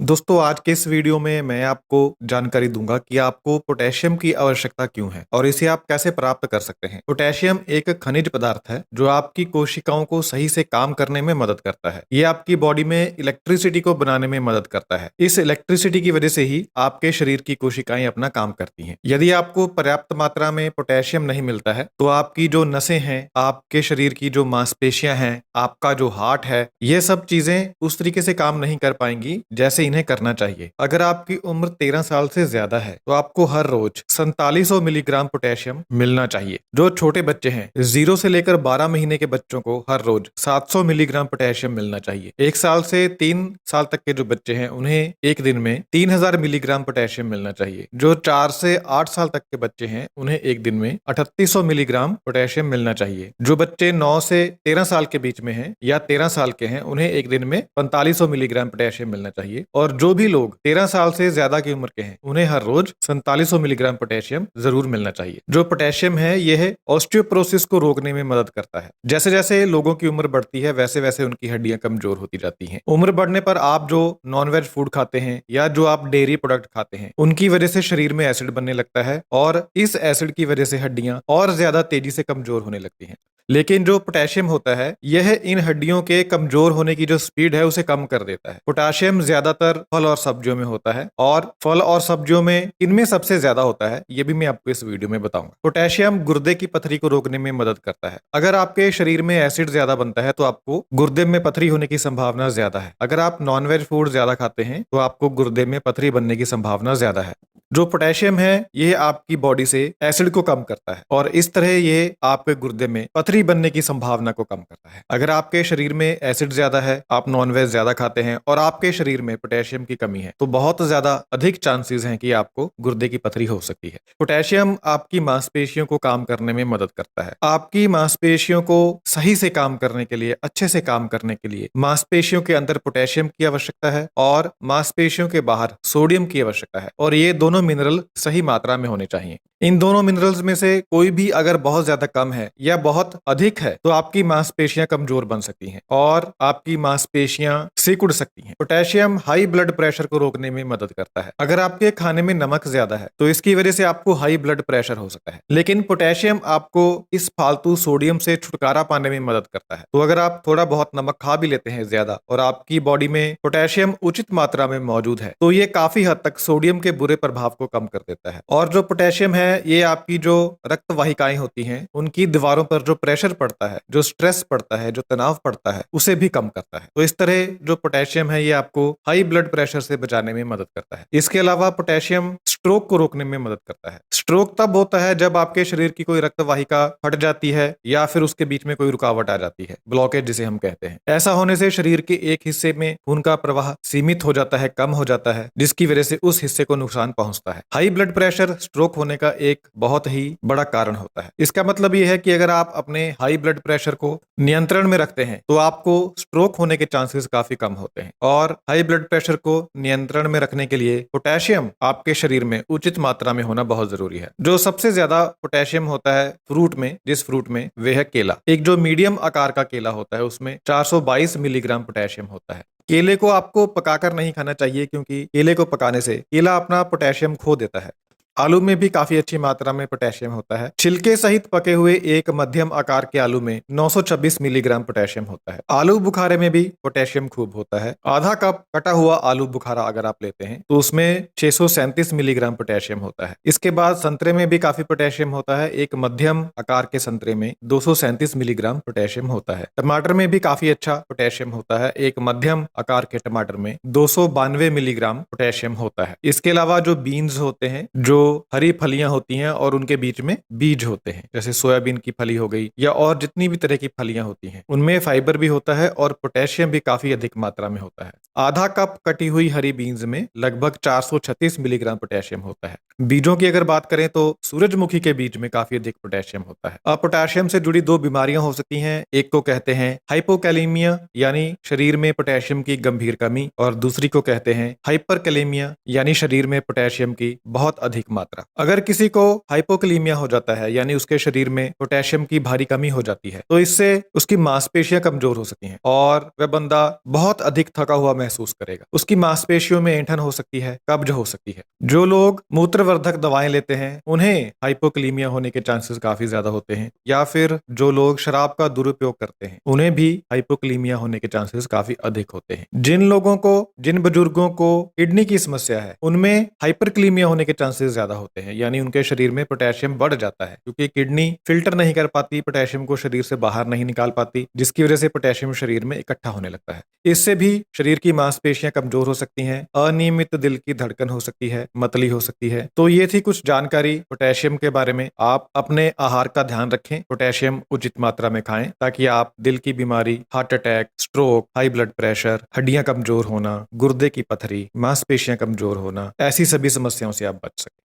दोस्तों आज के इस वीडियो में मैं आपको जानकारी दूंगा कि आपको पोटेशियम की आवश्यकता क्यों है और इसे आप कैसे प्राप्त कर सकते हैं। पोटेशियम एक खनिज पदार्थ है जो आपकी कोशिकाओं को सही से काम करने में मदद करता है। ये आपकी बॉडी में इलेक्ट्रिसिटी को बनाने में मदद करता है। इस इलेक्ट्रिसिटी की वजह से ही आपके शरीर की कोशिकाएं अपना काम करती हैं। यदि आपको पर्याप्त मात्रा में पोटेशियम नहीं मिलता है तो आपकी जो नसें हैं, आपके शरीर की जो मांसपेशियां हैं, आपका जो हार्ट है, ये सब चीजें उस तरीके से काम नहीं कर पाएंगी जैसे इन्हें करना चाहिए। अगर आपकी उम्र 13 साल से ज्यादा है तो आपको हर रोज 4700 मिलीग्राम पोटेशियम मिलना चाहिए। जो छोटे बच्चे हैं, 0 से लेकर 12 महीने के बच्चों को हर रोज 700 मिलीग्राम पोटेशियम मिलना चाहिए। 1 साल से 3 साल तक के जो बच्चे हैं उन्हें एक दिन में 3000 मिलीग्राम पोटेशियम मिलना चाहिए। जो 4 से 8 साल तक के बच्चे हैं उन्हें एक दिन में 3800 मिलीग्राम पोटेशियम मिलना चाहिए। जो बच्चे 9 से 13 साल के बीच में हैं या 13 साल के हैं उन्हें एक दिन में 4500 मिलीग्राम पोटेशियम मिलना चाहिए। और जो भी लोग 13 साल से ज्यादा की उम्र के हैं उन्हें हर रोज 4700 मिलीग्राम पोटेशियम जरूर मिलना चाहिए। जो पोटेशियम है यह ऑस्टियोपोरोसिस को रोकने में मदद करता है। जैसे जैसे लोगों की उम्र बढ़ती है वैसे वैसे उनकी हड्डियां कमजोर होती जाती हैं। उम्र बढ़ने पर आप जो नॉन वेज फूड खाते हैं या जो आप डेयरी प्रोडक्ट खाते हैं उनकी वजह से शरीर में एसिड बनने लगता है और इस एसिड की वजह से हड्डियां और ज्यादा तेजी से कमजोर होने लगती हैं। लेकिन जो पोटेशियम होता है यह इन हड्डियों के कमजोर होने की जो स्पीड है उसे कम कर देता है। पोटेशियम ज्यादातर फल और सब्जियों में होता है और फल और सब्जियों में इनमें सबसे ज्यादा होता है, ये भी मैं आपको इस वीडियो में बताऊंगा। पोटेशियम गुर्दे की पथरी को रोकने में मदद करता है। अगर आपके शरीर में एसिड ज्यादा बनता है तो आपको गुर्दे में पथरी होने की संभावना ज्यादा है। अगर आप नॉनवेज फूड ज्यादा खाते हैं तो आपको गुर्दे में पथरी बनने की संभावना ज्यादा है। जो पोटेशियम है यह आपकी बॉडी से एसिड को कम करता है और इस तरह ये आपके गुर्दे में पथरी बनने की संभावना को कम करता है। अगर आपके शरीर में एसिड ज्यादा है, आप नॉनवेज ज्यादा खाते हैं और आपके शरीर में पोटेशियम की कमी है तो बहुत ज्यादा अधिक चांसेस हैं कि आपको गुर्दे की पथरी हो सकती है। पोटेशियम आपकी मांसपेशियों को काम करने में मदद करता है। आपकी मांसपेशियों को सही से काम करने के लिए, अच्छे से काम करने के लिए मांसपेशियों के अंदर पोटेशियम की आवश्यकता है और मांसपेशियों के बाहर सोडियम की आवश्यकता है और ये दोनों मिनरल सही मात्रा में होने चाहिए। इन दोनों मिनरल्स में से कोई भी अगर बहुत ज्यादा कम है या बहुत अधिक है तो आपकी मांसपेशियां कमजोर बन सकती हैं और आपकी मांसपेशियां सिकुड़ सकती हैं। पोटेशियम हाई ब्लड प्रेशर को रोकने में मदद करता है। अगर आपके खाने में नमक ज्यादा है तो इसकी वजह से आपको हाई ब्लड प्रेशर हो सकता है, लेकिन पोटेशियम आपको इस फालतू सोडियम से छुटकारा पाने में मदद करता है। तो अगर आप थोड़ा बहुत नमक खा भी लेते हैं ज्यादा और आपकी बॉडी में पोटेशियम उचित मात्रा में मौजूद है तो ये काफी हद तक सोडियम के बुरे प्रभाव को कम कर देता है। और जो पोटेशियम है ये आपकी जो रक्त वाहिकाएं होती हैं उनकी दीवारों पर जो प्रेशर पड़ता है, जो स्ट्रेस पड़ता है, जो तनाव पड़ता है उसे भी कम करता है। तो इस तरह जो पोटेशियम है ये आपको हाई ब्लड प्रेशर से बचाने में मदद करता है। इसके अलावा पोटेशियम स्ट्रोक को रोकने में मदद करता है। स्ट्रोक तब होता है जब आपके शरीर की कोई रक्त वाहिका फट जाती है या फिर उसके बीच में कोई रुकावट आ जाती है, ब्लॉकेज जिसे हम कहते हैं। ऐसा होने से शरीर के एक हिस्से में खून का प्रवाह सीमित हो जाता है, कम हो जाता है, जिसकी वजह से उस हिस्से को नुकसान पहुंचता है। हाई ब्लड प्रेशर स्ट्रोक होने का एक बहुत ही बड़ा कारण होता है। इसका मतलब यह है कि अगर आप अपने हाई ब्लड प्रेशर को नियंत्रण में रखते हैं तो आपको स्ट्रोक होने के चांसेस काफी कम होते हैं। और हाई ब्लड प्रेशर को नियंत्रण में रखने के लिए पोटेशियम आपके शरीर में उचित मात्रा में होना बहुत जरूरी है। जो सबसे ज्यादा पोटेशियम होता है फ्रूट में, जिस फ्रूट में, वह है केला। एक जो मीडियम आकार का केला होता है उसमें 422 मिलीग्राम पोटेशियम होता है। केले को आपको पकाकर नहीं खाना चाहिए क्योंकि केले को पकाने से केला अपना पोटेशियम खो देता है। आलू में भी काफी अच्छी मात्रा में पोटेशियम होता है। छिलके सहित पके हुए एक मध्यम आकार के आलू में 926 मिलीग्राम पोटेशियम होता है। आलू बुखारे में भी पोटेशियम खूब होता है। आधा कप कटा हुआ आलू बुखारा अगर आप लेते हैं तो उसमें 637 मिलीग्राम पोटेशियम होता है। इसके बाद संतरे में भी काफी पोटेशियम होता है। एक मध्यम आकार के संतरे में 237 मिलीग्राम पोटेशियम होता है। टमाटर में भी काफी अच्छा पोटेशियम होता है। एक मध्यम आकार के टमाटर में 292 मिलीग्राम पोटेशियम होता है। इसके अलावा जो बीन्स होते हैं, जो हरी फलियां होती हैं और उनके बीच में बीज होते हैं, जैसे सोयाबीन की फली हो गई या और जितनी भी तरह की फलियां होती हैं, उनमें फाइबर भी होता है और पोटेशियम भी काफी अधिक मात्रा में होता है। आधा कप कटी हुई हरी बीन्स में लगभग 436 मिलीग्राम पोटेशियम होता है। बीजों की अगर बात करें तो सूरजमुखी के बीज में काफी अधिक पोटेशियम होता है। अब पोटेशियम से जुड़ी दो बीमारियां हो सकती हैं। एक को कहते हैं हाइपोकैलेमिया यानी शरीर में पोटेशियम की गंभीर कमी, और दूसरी को कहते हैं हाइपरकैलेमिया यानी शरीर में पोटेशियम की बहुत अधिक मात्रा। अगर किसी को हाइपोकलीमिया हो जाता है यानी उसके शरीर में पोटेशियम की भारी कमी हो जाती है तो इससे उसकी मांसपेशियां कमजोर हो सकती हैं और वह बंदा बहुत अधिक थका हुआ महसूस करेगा। उसकी मांसपेशियों में ऐंठन हो सकती है, कब्ज हो सकती है। जो लोग मूत्रवर्धक दवाएं लेते हैं उन्हें हाइपोकलीमिया होने के चांसेस काफी ज्यादा होते हैं, या फिर जो लोग शराब का दुरुपयोग करते हैं उन्हें भी हाइपोकलीमिया होने के चांसेस काफी अधिक होते हैं। जिन बुजुर्गों को किडनी की समस्या है उनमें हाइपरक्लीमिया होने के चांसेस ज्यादा होते हैं, यानी उनके शरीर में पोटेशियम बढ़ जाता है क्योंकि किडनी फिल्टर नहीं कर पाती, पोटेशियम को शरीर से बाहर नहीं निकाल पाती, जिसकी वजह से पोटेशियम शरीर में इकट्ठा होने लगता है। इससे भी शरीर की मांसपेशियां कमजोर हो सकती हैं, अनियमित दिल की धड़कन हो सकती है, मतली हो सकती है। तो ये थी कुछ जानकारी पोटेशियम के बारे में। आप अपने आहार का ध्यान रखें, पोटेशियम उचित मात्रा में खाएं ताकि आप दिल की बीमारी, heart attack, stroke, high blood pressure, हड्डियां कमजोर होना, गुर्दे की पथरी, मांसपेशियां कमजोर होना, ऐसी सभी समस्याओं से आप बच सकें।